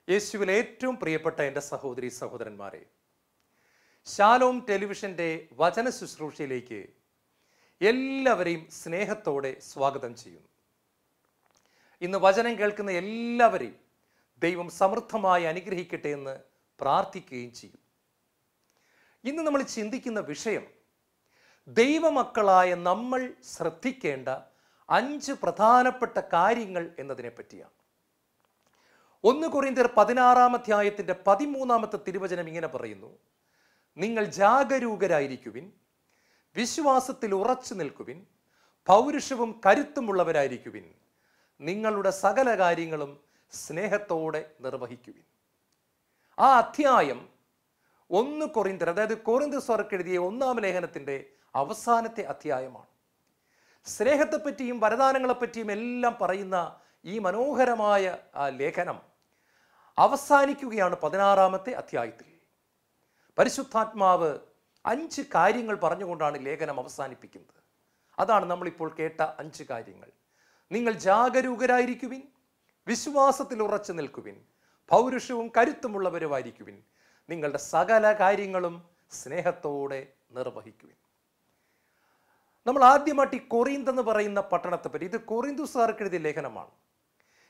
യേശുവിൽ ഏറ്റവും പ്രിയപ്പെട്ട എൻ്റെ സഹോദരി സഹോദരന്മാരെ, ശാലോം ടെലിവിഷൻ്റെ വചന ശുശ്രൂഷയിലേക്ക് എല്ലാവരെയും സ്നേഹത്തോടെ സ്വാഗതം ചെയ്യുന്നു. ഇന്ന് വചനം കേൾക്കുന്ന എല്ലാവരെയും ദൈവം സമൃദ്ധമായി അനുഗ്രഹിക്കട്ടെ എന്ന് പ്രാർത്ഥിക്കുകയും ചെയ്യും. ഇന്ന് നമ്മൾ ചിന്തിക്കുന്ന വിഷയം ദൈവമക്കളായ നമ്മൾ ശ്രദ്ധിക്കേണ്ട 5 പ്രധാനപ്പെട്ട കാര്യങ്ങൾ എന്നതിനെ പറ്റിയാണ്. 1 കൊരിന്ത്യർ 16-ാം അധ്യായത്തിൻ്റെ 13-ാമത്തെ തിരുവചനം ഇങ്ങനെ പറയുന്നു: നിങ്ങൾ ജാഗരൂകരായിരിക്കുവിൻ, വിശ്വാസത്തിൽ ഉറച്ചു നിൽക്കുവിൻ, പൗരുഷവും കരുത്തുമുള്ളവരായിരിക്കുവിൻ, നിങ്ങളുടെ സകല കാര്യങ്ങളും സ്നേഹത്തോടെ നിർവഹിക്കുവിൻ. ആ അധ്യായം 1 കൊരിന്ത്യർ, അതായത് കൊരിന്ത്യർക്ക് എഴുതിയ 1-ാം ലേഖനത്തിൻ്റെ അവസാനത്തെ അധ്യായമാണ്. സ്നേഹത്തെപ്പറ്റിയും വരദാനങ്ങളെപ്പറ്റിയും എല്ലാം പറയുന്ന ഈ മനോഹരമായ ആ ലേഖനം അവസാനിക്കുകയാണ് 16-ാമത്തെ അധ്യായത്തിൽ. പരിശുദ്ധാത്മാവ് 5 കാര്യങ്ങൾ പറഞ്ഞുകൊണ്ടാണ് ലേഖനം അവസാനിപ്പിക്കുന്നത്. അതാണ് നമ്മളിപ്പോൾ കേട്ട 5 കാര്യങ്ങൾ. നിങ്ങൾ ജാഗരൂകരായിരിക്കുവിൻ, വിശ്വാസത്തിൽ ഉറച്ചു നിൽക്കുവിൻ, പൗരുഷവും കരുത്തുമുള്ളവരുമായിരിക്കുവിൻ, നിങ്ങളുടെ സകല കാര്യങ്ങളും സ്നേഹത്തോടെ നിർവഹിക്കുവിൻ. നമ്മൾ ആദ്യമായിട്ട് ഈ കൊറിന്ത് എന്ന് പറയുന്ന പട്ടണത്തെ പറ്റി, ഇത് കൊറിന്തോസുകാർക്ക് എഴുതിയ ലേഖനമാണ്.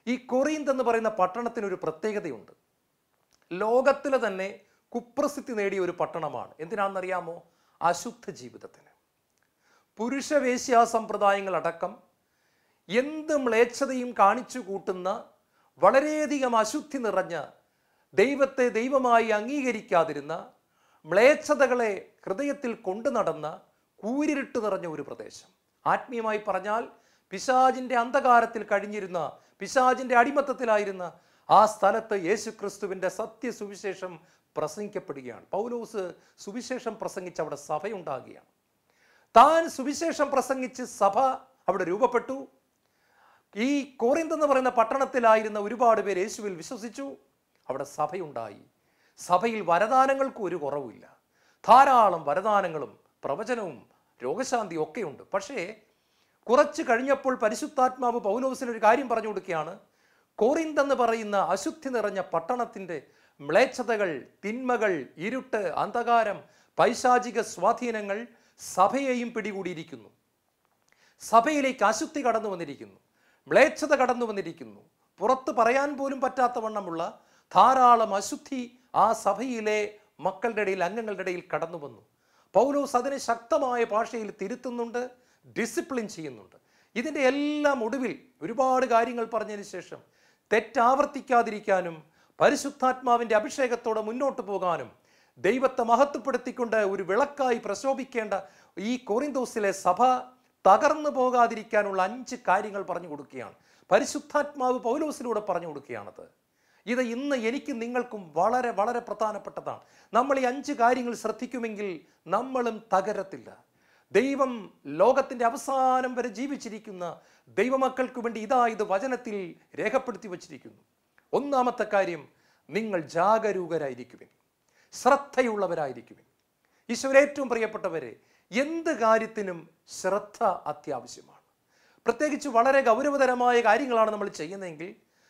ഈ കൊറിന്ത് എന്ന് പറയുന്ന പട്ടണത്തിനൊരു പ്രത്യേകതയുണ്ട്. ലോകത്തിലെ തന്നെ കുപ്രസിദ്ധി നേടിയ ഒരു പട്ടണമാണ്. എന്തിനാണെന്നറിയാമോ? അശുദ്ധ ജീവിതത്തിന്. പുരുഷവേശ്യാ സമ്പ്രദായങ്ങൾ അടക്കം എന്ത് മ്ലേച്ഛതയും കാണിച്ചു കൂട്ടുന്ന, വളരെയധികം അശുദ്ധി നിറഞ്ഞ, ദൈവത്തെ ദൈവമായി അംഗീകരിക്കാതിരുന്ന, മ്ലേച്ഛതകളെ ഹൃദയത്തിൽ കൊണ്ടു നടന്ന, കൂരിരുട്ട് നിറഞ്ഞ ഒരു പ്രദേശം. ആത്മീയമായി പറഞ്ഞാൽ പിശാചിൻ്റെ അന്ധകാരത്തിൽ കഴിഞ്ഞിരുന്ന, പിശാചിൻ്റെ അടിമത്തത്തിലായിരുന്ന ആ സ്ഥലത്ത് യേശുക്രിസ്തുവിൻ്റെ സത്യസുവിശേഷം പ്രസംഗിക്കപ്പെടുകയാണ്. പൗലോസ് സുവിശേഷം പ്രസംഗിച്ച് അവിടെ സഭയുണ്ടാകുകയാണ്. താൻ സുവിശേഷം പ്രസംഗിച്ച് സഭ അവിടെ രൂപപ്പെട്ടു. ഈ കൊറിന്ത് എന്ന് പറയുന്ന പട്ടണത്തിലായിരുന്ന ഒരുപാട് പേര് യേശുവിൽ വിശ്വസിച്ചു. അവിടെ സഭയുണ്ടായി. സഭയിൽ വരദാനങ്ങൾക്ക് ഒരു കുറവില്ല. ധാരാളം വരദാനങ്ങളും പ്രവചനവും രോഗശാന്തിയും ഒക്കെയുണ്ട്. പക്ഷേ കുറച്ച് കഴിഞ്ഞപ്പോൾ പരിശുദ്ധാത്മാവ് പൗലോസിന് ഒരു കാര്യം പറഞ്ഞു കൊടുക്കുകയാണ്. കൊറിന്ത് എന്ന് പറയുന്ന അശുദ്ധി നിറഞ്ഞ പട്ടണത്തിൻ്റെ മ്ലേച്ഛതകൾ, തിന്മകൾ, ഇരുട്ട്, അന്ധകാരം, പൈശാചിക സ്വാധീനങ്ങൾ സഭയെയും പിടികൂടിയിരിക്കുന്നു. സഭയിലേക്ക് അശുദ്ധി കടന്നു വന്നിരിക്കുന്നു, മ്ലേച്ഛത കടന്നു വന്നിരിക്കുന്നു. പുറത്ത് പറയാൻ പോലും പറ്റാത്ത വണ്ണമുള്ള ധാരാളം അശുദ്ധി ആ സഭയിലെ മക്കളുടെ ഇടയിൽ, അംഗങ്ങളുടെ ഇടയിൽ കടന്നു വന്നു. പൗലോസ് അതിനെ ശക്തമായ ഭാഷയിൽ തിരുത്തുന്നുണ്ട്, ഡിസിപ്ലിൻ ചെയ്യുന്നുണ്ട്. ഇതിൻ്റെ എല്ലാം ഒടുവിൽ ഒരുപാട് കാര്യങ്ങൾ പറഞ്ഞതിന് ശേഷം തെറ്റാവർത്തിക്കാതിരിക്കാനും പരിശുദ്ധാത്മാവിൻ്റെ അഭിഷേകത്തോടെ മുന്നോട്ട് പോകാനും ദൈവത്തെ മഹത്വപ്പെടുത്തിക്കൊണ്ട് ഒരു വിളക്കായി പ്രശോഭിക്കേണ്ട ഈ കൊറിന്തോസിലെ സഭ തകർന്നു പോകാതിരിക്കാനുള്ള 5 കാര്യങ്ങൾ പറഞ്ഞു കൊടുക്കുകയാണ്. പരിശുദ്ധാത്മാവ് പൗലോസിലൂടെ പറഞ്ഞു കൊടുക്കുകയാണത്. ഇത് ഇന്ന് എനിക്കും നിങ്ങൾക്കും വളരെ വളരെ പ്രധാനപ്പെട്ടതാണ്. നമ്മൾ ഈ 5 കാര്യങ്ങൾ ശ്രദ്ധിക്കുമെങ്കിൽ നമ്മളും തകരത്തില്ല. ദൈവം ലോകത്തിൻ്റെ അവസാനം വരെ ജീവിച്ചിരിക്കുന്ന ദൈവമക്കൾക്ക് വേണ്ടി ഇത് വചനത്തിൽ രേഖപ്പെടുത്തി വച്ചിരിക്കുന്നു. 1-ാമത്തെ കാര്യം, നിങ്ങൾ ജാഗരൂകരായിരിക്കുവിൻ, ശ്രദ്ധയുള്ളവരായിരിക്കുവിൻ. ഈശോയുടെ ഏറ്റവും പ്രിയപ്പെട്ടവരെ, എന്ത് കാര്യത്തിനും ശ്രദ്ധ അത്യാവശ്യമാണ്. പ്രത്യേകിച്ച് വളരെ ഗൗരവതരമായ കാര്യങ്ങളാണ് നമ്മൾ ചെയ്യുന്നതെങ്കിൽ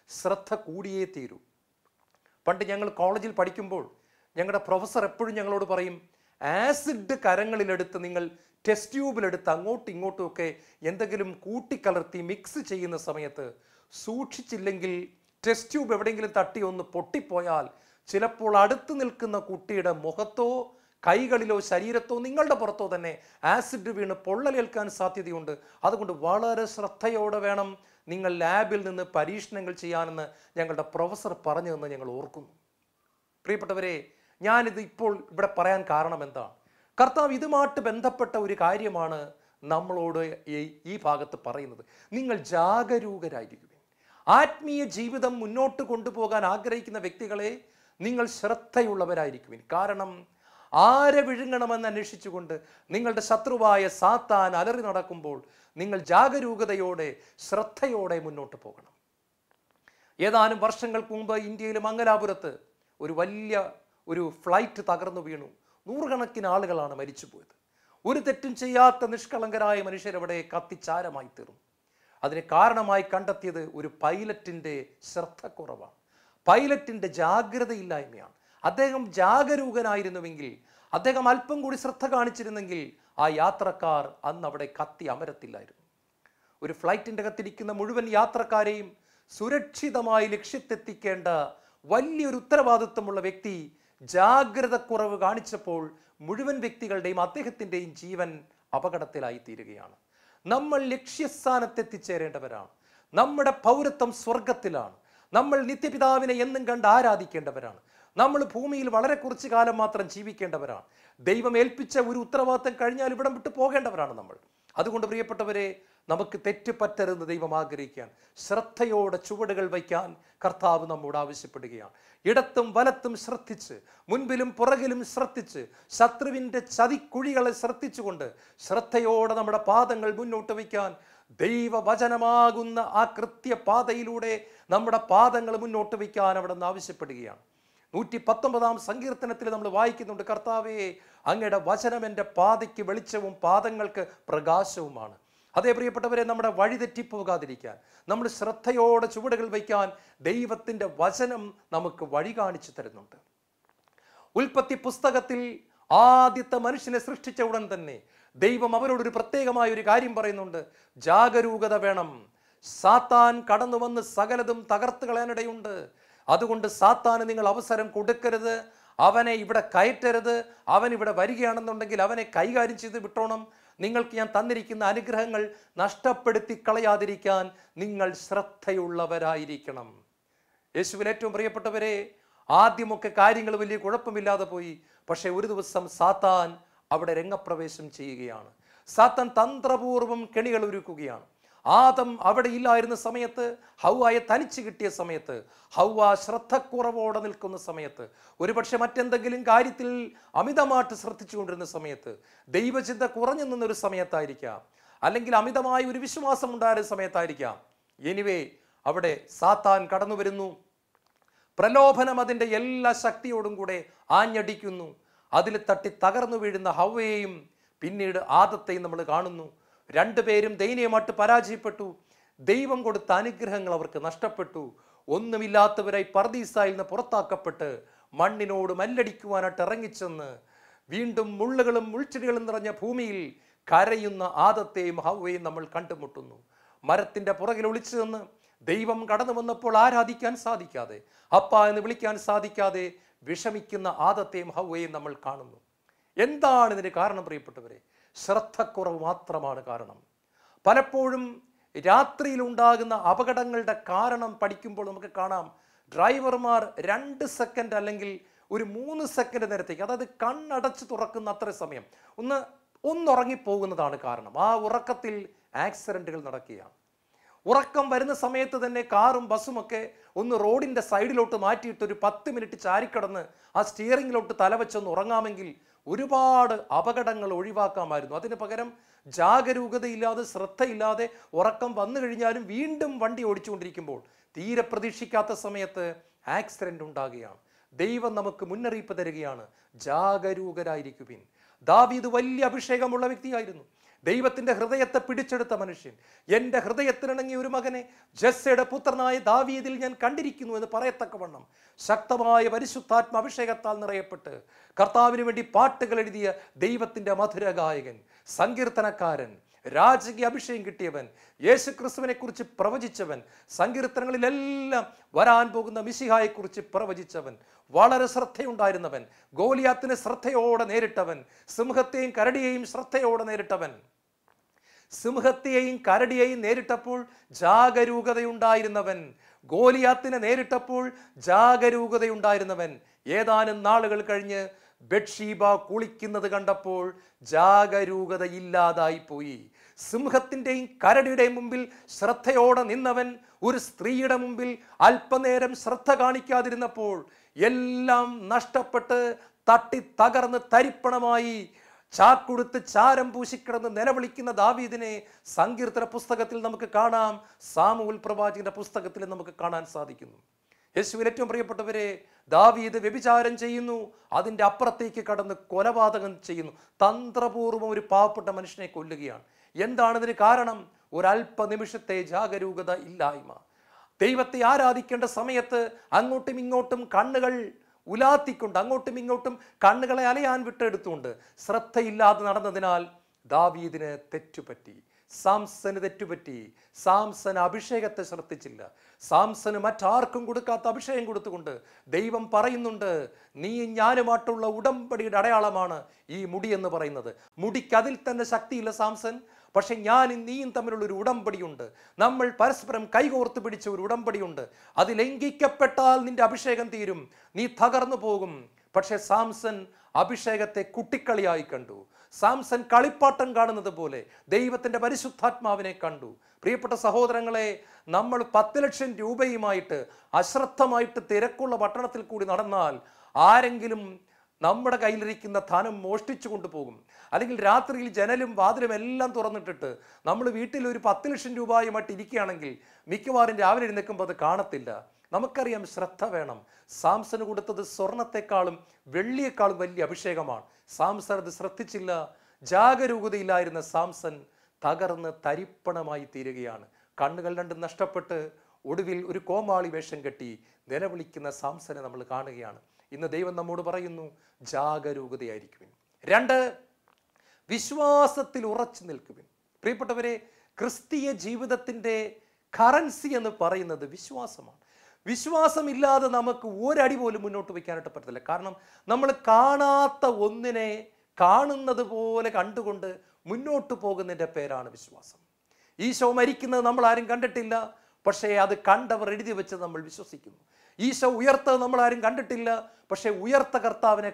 ശ്രദ്ധ കൂടിയേ തീരൂ. പണ്ട് ഞങ്ങൾ കോളേജിൽ പഠിക്കുമ്പോൾ ഞങ്ങളുടെ പ്രൊഫസർ എപ്പോഴും ഞങ്ങളോട് പറയും, ആസിഡ് കരങ്ങളിലെടുത്ത് നിങ്ങൾ ടെസ്റ്റ് ട്യൂബിലെടുത്ത് അങ്ങോട്ടും ഇങ്ങോട്ടും ഒക്കെ എന്തെങ്കിലും കൂട്ടിക്കലർത്തി മിക്സ് ചെയ്യുന്ന സമയത്ത് സൂക്ഷിച്ചില്ലെങ്കിൽ ടെസ്റ്റ് ട്യൂബ് എവിടെയെങ്കിലും തട്ടി ഒന്ന് പൊട്ടിപ്പോയാൽ ചിലപ്പോൾ അടുത്ത് നിൽക്കുന്ന കുട്ടിയുടെ മുഖത്തോ കൈകളിലോ ശരീരത്തോ നിങ്ങളുടെ പുറത്തോ തന്നെ ആസിഡ് വീണ് പൊള്ളലേൽക്കാൻ സാധ്യതയുണ്ട്. അതുകൊണ്ട് വളരെ ശ്രദ്ധയോടെ വേണം നിങ്ങൾ ലാബിൽ നിന്ന് പരീക്ഷണങ്ങൾ ചെയ്യാനെന്ന് ഞങ്ങളുടെ പ്രൊഫസർ പറഞ്ഞു എന്ന് ഞങ്ങൾ ഓർക്കുന്നു. പ്രിയപ്പെട്ടവരെ, ഞാനിത് ഇപ്പോൾ ഇവിടെ പറയാൻ കാരണം എന്താണ്? കർത്താവ് ഇതുമായിട്ട് ബന്ധപ്പെട്ട ഒരു കാര്യമാണ് നമ്മളോട് ഈ ഭാഗത്ത് പറയുന്നത്. നിങ്ങൾ ജാഗരൂകരായിരിക്കുവിൻ. ആത്മീയ ജീവിതം മുന്നോട്ട് കൊണ്ടുപോകാൻ ആഗ്രഹിക്കുന്ന വ്യക്തികളെ നിങ്ങൾ ശ്രദ്ധയുള്ളവരായിരിക്കുവിൻ. കാരണം ആരെ വിഴുങ്ങണമെന്ന് അന്വേഷിച്ചുകൊണ്ട് നിങ്ങളുടെ ശത്രുവായ സാത്താൻ അലറി നടക്കുമ്പോൾ നിങ്ങൾ ജാഗരൂകതയോടെ ശ്രദ്ധയോടെ മുന്നോട്ട് പോകണം. ഏതാനും വർഷങ്ങൾക്ക് മുമ്പ് ഇന്ത്യയിലെ മംഗലാപുരത്ത് ഒരു വലിയ ഫ്ലൈറ്റ് തകർന്നു വീണു. 100 കണക്കിന് ആളുകളാണ് മരിച്ചുപോയത്. ഒരു തെറ്റും ചെയ്യാത്ത നിഷ്കളങ്കരായ മനുഷ്യരവിടെ കത്തിച്ചാരമായി തീർന്നു. അതിന് കാരണമായി കണ്ടെത്തിയത് ഒരു പൈലറ്റിൻ്റെ ശ്രദ്ധക്കുറവാണ്. പൈലറ്റിൻ്റെ ജാഗ്രതയില്ലായ്മയാണ്. അദ്ദേഹം ജാഗരൂകനായിരുന്നുവെങ്കിൽ, അദ്ദേഹം അല്പം കൂടി ശ്രദ്ധ കാണിച്ചിരുന്നെങ്കിൽ ആ യാത്രക്കാർ അന്ന് അവിടെ കത്തി അമരത്തില്ലായിരുന്നു. ഒരു ഫ്ലൈറ്റിൻ്റെ അകത്തിരിക്കുന്ന മുഴുവൻ യാത്രക്കാരെയും സുരക്ഷിതമായി ലക്ഷ്യത്തെത്തിക്കേണ്ട വലിയൊരു ഉത്തരവാദിത്വമുള്ള വ്യക്തി ജാഗ്രത കുറവ് കാണിച്ചപ്പോൾ മുഴുവൻ വ്യക്തികളുടെയും അദ്ദേഹത്തിൻ്റെയും ജീവൻ അപകടത്തിലായി തീരുകയാണ്. നമ്മൾ ലക്ഷ്യസ്ഥാനത്തെത്തിച്ചേരേണ്ടവരാണ്. നമ്മുടെ പൗരത്വം സ്വർഗത്തിലാണ്. നമ്മൾ നിത്യപിതാവിനെ എന്നും കണ്ട് ആരാധിക്കേണ്ടവരാണ്. നമ്മൾ ഭൂമിയിൽ വളരെ കുറച്ചു കാലം മാത്രം ജീവിക്കേണ്ടവരാണ്. ദൈവം ഏൽപ്പിച്ച ഒരു ഉത്തരവാദിത്തം കഴിഞ്ഞാൽ ഇവിടം വിട്ടു പോകേണ്ടവരാണ് നമ്മൾ. അതുകൊണ്ട് പ്രിയപ്പെട്ടവരെ, നമുക്ക് തെറ്റ് പറ്റരുതെന്ന് ദൈവം ആഗ്രഹിക്കാൻ, ശ്രദ്ധയോടെ ചുവടുകൾ വയ്ക്കാൻ കർത്താവ് നമ്മോട് ആവശ്യപ്പെടുകയാണ്. ഇടത്തും വലത്തും ശ്രദ്ധിച്ച്, മുൻപിലും പുറകിലും ശ്രദ്ധിച്ച്, ശത്രുവിൻ്റെ ചതിക്കുഴികളെ ശ്രദ്ധിച്ചുകൊണ്ട് ശ്രദ്ധയോടെ നമ്മുടെ പാദങ്ങൾ മുന്നോട്ട് വയ്ക്കാൻ, ദൈവവചനമാകുന്ന ആ കൃത്യപാതയിലൂടെ നമ്മുടെ പാദങ്ങൾ മുന്നോട്ട് വയ്ക്കാൻ അവിടെ നിന്ന് ആവശ്യപ്പെടുകയാണ്. 119 സങ്കീർത്തനത്തിൽ നമ്മൾ വായിക്കുന്നുണ്ട്, കർത്താവേ, അങ്ങയുടെ വചനം എൻ്റെ പാതയ്ക്ക് വെളിച്ചവും പാദങ്ങൾക്ക് പ്രകാശവുമാണ്. അതേ പ്രിയപ്പെട്ടവരെ, നമ്മുടെ വഴി തെറ്റിപ്പോകാതിരിക്കാൻ, നമ്മൾ ശ്രദ്ധയോടെ ചുവടുകൾ വയ്ക്കാൻ ദൈവത്തിൻ്റെ വചനം നമുക്ക് വഴി കാണിച്ചു തരുന്നുണ്ട്. ഉൽപ്പത്തി പുസ്തകത്തിൽ ആദ്യത്തെ മനുഷ്യനെ സൃഷ്ടിച്ച ഉടൻ തന്നെ ദൈവം അവരോടൊരു പ്രത്യേകമായ ഒരു കാര്യം പറയുന്നുണ്ട്. ജാഗരൂകത വേണം. സാത്താൻ കടന്നു വന്ന് സകലതും തകർത്ത് കളയാനിടയുണ്ട്. അതുകൊണ്ട് സാത്താന് നിങ്ങൾ അവസരം കൊടുക്കരുത്. അവനെ ഇവിടെ കയറ്റരുത്. അവൻ ഇവിടെ വരികയാണെന്നുണ്ടെങ്കിൽ അവനെ കൈകാര്യം ചെയ്ത് വിട്ടോണം. നിങ്ങൾക്ക് ഞാൻ തന്നിരിക്കുന്ന അനുഗ്രഹങ്ങൾ നഷ്ടപ്പെടുത്തി കളയാതിരിക്കാൻ നിങ്ങൾ ശ്രദ്ധയുള്ളവരായിരിക്കണം. യേശുവിൽ ഏറ്റവും പ്രിയപ്പെട്ടവരെ, ആദ്യമൊക്കെ കാര്യങ്ങൾ വലിയ കുഴപ്പമില്ലാതെ പോയി. പക്ഷേ ഒരു ദിവസം സാത്താൻ അവിടെ രംഗപ്രവേശം ചെയ്യുകയാണ്. സാത്താൻ തന്ത്രപൂർവം കെണികൾ ഒരുക്കുകയാണ്. ആദം അവിടെ ഇല്ലായിരുന്ന സമയത്ത്, ഹൗവയെ തനിച്ച് കിട്ടിയ സമയത്ത്, ഹൗവ ശ്രദ്ധക്കുറവോടെ നിൽക്കുന്ന സമയത്ത്, ഒരുപക്ഷെ മറ്റെന്തെങ്കിലും കാര്യത്തിൽ അമിതമായിട്ട് ശ്രദ്ധിച്ചുകൊണ്ടിരുന്ന സമയത്ത്, ദൈവചിന്ത കുറഞ്ഞു നിന്നൊരു സമയത്തായിരിക്കാം, അല്ലെങ്കിൽ അമിതമായ ഒരു വിശ്വാസം ഉണ്ടായിരുന്ന സമയത്തായിരിക്കാം. എനിവേ, അവിടെ സാത്താൻ കടന്നു വരുന്നു. പ്രലോഭനം അതിൻ്റെ എല്ലാ ശക്തിയോടും കൂടെ ആഞ്ഞടിക്കുന്നു. അതിൽ തട്ടി തകർന്നു വീഴുന്ന ഹൗവയെയും പിന്നീട് ആദത്തെയും നമ്മൾ കാണുന്നു. രണ്ടുപേരും ദയനീയമായിട്ട് പരാജയപ്പെട്ടു. ദൈവം കൊടുത്ത അനുഗ്രഹങ്ങൾ അവർക്ക് നഷ്ടപ്പെട്ടു. ഒന്നുമില്ലാത്തവരായി പർദീസായിൽ നിന്ന് പുറത്താക്കപ്പെട്ട് മണ്ണിനോട് മല്ലടിക്കുവാനായിട്ട് ഇറങ്ങിച്ചെന്ന് വീണ്ടും മുള്ളുകളും മുൾച്ചെടികളും നിറഞ്ഞ ഭൂമിയിൽ കരയുന്ന ആദത്തെയും ഹൗവയെയും നമ്മൾ കണ്ടുമുട്ടുന്നു. മരത്തിൻ്റെ പുറകിൽ ഒളിച്ചു നിന്ന് ദൈവം കടന്നു വന്നപ്പോൾ ആരാധിക്കാൻ സാധിക്കാതെ, അപ്പ എന്ന് വിളിക്കാൻ സാധിക്കാതെ വിഷമിക്കുന്ന ആദത്തെയും ഹൗവയെയും നമ്മൾ കാണുന്നു. എന്താണ് ഇതിന് കാരണം പ്രിയപ്പെട്ടവരെ? ശ്രദ്ധക്കുറവ് മാത്രമാണ് കാരണം. പലപ്പോഴും രാത്രിയിലുണ്ടാകുന്ന അപകടങ്ങളുടെ കാരണം പഠിക്കുമ്പോൾ നമുക്ക് കാണാം, ഡ്രൈവർമാർ 2 സെക്കൻഡ് അല്ലെങ്കിൽ ഒരു 3 സെക്കൻഡ് നേരത്തേക്ക്, അതായത് കണ്ണടച്ച് തുറക്കുന്ന അത്ര സമയം ഒന്നുറങ്ങിപ്പോകുന്നതാണ് കാരണം. ആ ഉറക്കത്തിൽ ആക്സിഡൻറ്റുകൾ നടക്കുകയാണ്. ഉറക്കം വരുന്ന സമയത്ത് തന്നെ കാറും ബസ്സുമൊക്കെ ഒന്ന് റോഡിൻ്റെ സൈഡിലോട്ട് മാറ്റിയിട്ട് ഒരു 10 മിനിറ്റ് ചാരിക്കടന്ന് ആ സ്റ്റിയറിങ്ങിലോട്ട് തലവെച്ചൊന്ന് ഉറങ്ങാമെങ്കിൽ ഒരുപാട് അപകടങ്ങൾ ഒഴിവാക്കാമായിരുന്നു. അതിന് പകരം ജാഗരൂകതയില്ലാതെ, ശ്രദ്ധയില്ലാതെ ഉറക്കം വന്നു കഴിഞ്ഞാലും വീണ്ടും വണ്ടി ഓടിച്ചുകൊണ്ടിരിക്കുമ്പോൾ തീരെ പ്രതീക്ഷിക്കാത്ത സമയത്ത് ആക്സിഡൻ്റ് ഉണ്ടാകുകയാണ്. ദൈവം നമുക്ക് മുന്നറിയിപ്പ് തരികയാണ്, ജാഗരൂകരായിരിക്കുവിൻ. ദാവീദ് വലിയ അഭിഷേകമുള്ള വ്യക്തിയായിരുന്നു. ദൈവത്തിൻ്റെ ഹൃദയത്തെ പിടിച്ചെടുത്ത മനുഷ്യൻ. എൻ്റെ ഹൃദയത്തിനിണങ്ങിയ ഒരു മകനെ ജസ്സയുടെ പുത്രനായ ദാവീദിൽ ഞാൻ കണ്ടിരിക്കുന്നു എന്ന് പറയത്തക്കവണ്ണം ശക്തമായ പരിശുദ്ധാത്മ അഭിഷേകത്താൽ നിറയപ്പെട്ട് കർത്താവിന് വേണ്ടി പാട്ടുകൾ എഴുതിയ ദൈവത്തിൻ്റെ മധുരഗായകൻ, സങ്കീർത്തനക്കാരൻ, രാജകീയ അഭിഷേകം കിട്ടിയവൻ, യേശു ക്രിസ്തുവിനെ കുറിച്ച് പ്രവചിച്ചവൻ, സങ്കീർത്തനങ്ങളിലെല്ലാം വരാൻ പോകുന്ന മിശിഹായെക്കുറിച്ച് പ്രവചിച്ചവൻ, വളരെ ശ്രദ്ധയുണ്ടായിരുന്നവൻ, ഗോലിയാത്തിനെ ശ്രദ്ധയോടെ നേരിട്ടവൻ, സിംഹത്തെയും കരടിയെയും ശ്രദ്ധയോടെ നേരിട്ടവൻ. സിംഹത്തെയും കരടിയെയും നേരിട്ടപ്പോൾ ജാഗരൂകതയുണ്ടായിരുന്നവൻ, ഗോലിയാത്തിനെ നേരിട്ടപ്പോൾ ജാഗരൂകതയുണ്ടായിരുന്നവൻ. ഏതാനും നാളുകൾ കഴിഞ്ഞ് ബത്ശീബ കുളിക്കുന്നത് കണ്ടപ്പോൾ ജാഗരൂകതയില്ലാതായി പോയി. സിംഹത്തിൻ്റെയും കരടിയുടെയും മുമ്പിൽ ശ്രദ്ധയോടെ നിന്നവൻ ഒരു സ്ത്രീയുടെ മുമ്പിൽ അല്പനേരം ശ്രദ്ധ കാണിക്കാതിരുന്നപ്പോൾ എല്ലാം നഷ്ടപ്പെട്ട് തട്ടി തകർന്ന് തരിപ്പണമായി ചാക്കുടുത്ത് ചാരം പൂശിക്കിടന്ന് നിലവിളിക്കുന്ന ദാവീദിനെ സങ്കീർത്തന പുസ്തകത്തിൽ നമുക്ക് കാണാം, സാമുവേൽ പ്രവാചകന്റെ പുസ്തകത്തിൽ നമുക്ക് കാണാൻ സാധിക്കുന്നു. യേശുവിൽ ഏറ്റവും പ്രിയപ്പെട്ടവരെ, ദാവീദ് വ്യഭിചാരം ചെയ്യുന്നു, അതിൻ്റെ അപ്പുറത്തേക്ക് കടന്ന് കൊലപാതകം ചെയ്യുന്നു. തന്ത്രപൂർവ്വം ഒരു പാവപ്പെട്ട മനുഷ്യനെ കൊല്ലുകയാണ്. എന്താണ് ഇതിന് കാരണം? ഒരല്പ നിമിഷത്തെ ജാഗരൂകത ഇല്ലായ്മ. ദൈവത്തെ ആരാധിക്കേണ്ട സമയത്ത് അങ്ങോട്ടും ഇങ്ങോട്ടും കണ്ണുകൾ ഉലാത്തിക്കൊണ്ട്, അങ്ങോട്ടും ഇങ്ങോട്ടും കണ്ണുകളെ അലയാൻ വിട്ടെടുത്തുകൊണ്ട് ശ്രദ്ധയില്ലാതെ നടന്നതിനാൽ ദാവീദിന് തെറ്റുപറ്റി, സാംസന് തെറ്റുപറ്റി. സാംസൺ അഭിഷേകത്തെ ശ്രദ്ധിച്ചില്ല. സാംസന് മറ്റാർക്കും കൊടുക്കാത്ത അഭിഷേകം കൊടുത്തുകൊണ്ട് ദൈവം പറയുന്നുണ്ട്, നീ ഞാനുമായിട്ടുള്ള ഉടമ്പടിയുടെ അടയാളമാണ് ഈ മുടി എന്ന് പറയുന്നത്. മുടിക്ക് അതിൽ തന്നെ ശക്തിയില്ല സാംസൺ, പക്ഷെ ഞാനും നീയും തമ്മിലുള്ളൊരു ഉടമ്പടിയുണ്ട്. നമ്മൾ പരസ്പരം കൈകോർത്ത് പിടിച്ച ഒരു ഉടമ്പടിയുണ്ട്. അത് ലംഘിക്കപ്പെട്ടാൽ നിന്റെ അഭിഷേകം തീരും, നീ തകർന്നു പോകും. പക്ഷെ സാംസൺ അഭിഷേകത്തെ കുട്ടിക്കളിയായി കണ്ടു. സാംസൺ കളിപ്പാട്ടം കാണുന്നത് പോലെ ദൈവത്തിൻ്റെ പരിശുദ്ധാത്മാവിനെ കണ്ടു. പ്രിയപ്പെട്ട സഹോദരങ്ങളെ, നമ്മൾ 10 ലക്ഷം രൂപയുമായിട്ട് അശ്രദ്ധമായിട്ട് തിരക്കുള്ള പട്ടണത്തിൽ കൂടി നടന്നാൽ ആരെങ്കിലും നമ്മുടെ കയ്യിലിരിക്കുന്ന ധനം മോഷ്ടിച്ചു കൊണ്ടുപോകും. അല്ലെങ്കിൽ രാത്രിയിൽ ജനലും വാതിലും എല്ലാം തുറന്നിട്ടിട്ട് നമ്മൾ വീട്ടിൽ ഒരു 10 ലക്ഷം രൂപയുമായിട്ട് ഇരിക്കുകയാണെങ്കിൽ മിക്കവാറും രാവിലെ എഴുന്നേൽക്കുമ്പോൾ അത് കാണത്തില്ല. നമുക്കറിയാം, ശ്രദ്ധ വേണം. സാംസന് കൊടുത്തത് സ്വർണത്തെക്കാളും വെള്ളിയേക്കാളും വലിയ അഭിഷേകമാണ്. സാംസൺ അത് ശ്രദ്ധിച്ചില്ല. ജാഗരൂകതയില്ലായിരുന്ന സാംസൺ തകർന്ന് തരിപ്പണമായി തീരുകയാണ്. കണ്ണുകൾ രണ്ടും നഷ്ടപ്പെട്ട് ഒടുവിൽ ഒരു കോമാളി വേഷം കെട്ടി നിലവിളിക്കുന്ന സാംസനെ നമ്മൾ കാണുകയാണ്. ഇന്ന് ദൈവം നമ്മോട് പറയുന്നു, ജാഗരൂകതയായിരിക്കുവിൻ. 2, വിശ്വാസത്തിൽ ഉറച്ചു നിൽക്കുവിൻ. പ്രിയപ്പെട്ടവരെ, ക്രിസ്തീയ ജീവിതത്തിൻ്റെ കറൻസി എന്ന് പറയുന്നത് വിശ്വാസമാണ്. വിശ്വാസമില്ലാതെ നമുക്ക് ഒരടി പോലും മുന്നോട്ട് വയ്ക്കാനായിട്ട് പറ്റത്തില്ല. കാരണം നമ്മൾ കാണാത്ത ഒന്നിനെ കാണുന്നത് പോലെ കണ്ടുകൊണ്ട് മുന്നോട്ട് പോകുന്നതിൻ്റെ പേരാണ് വിശ്വാസം. ഈശോ മരിക്കുന്നത് നമ്മൾ ആരും കണ്ടിട്ടില്ല, പക്ഷേ അത് കണ്ടവർ എഴുതി വെച്ചത് നമ്മൾ വിശ്വസിക്കുന്നു. ഈശോ ഉയർത്തത് നമ്മൾ ആരും കണ്ടിട്ടില്ല, പക്ഷേ ഉയർത്ത കർത്താവിനെ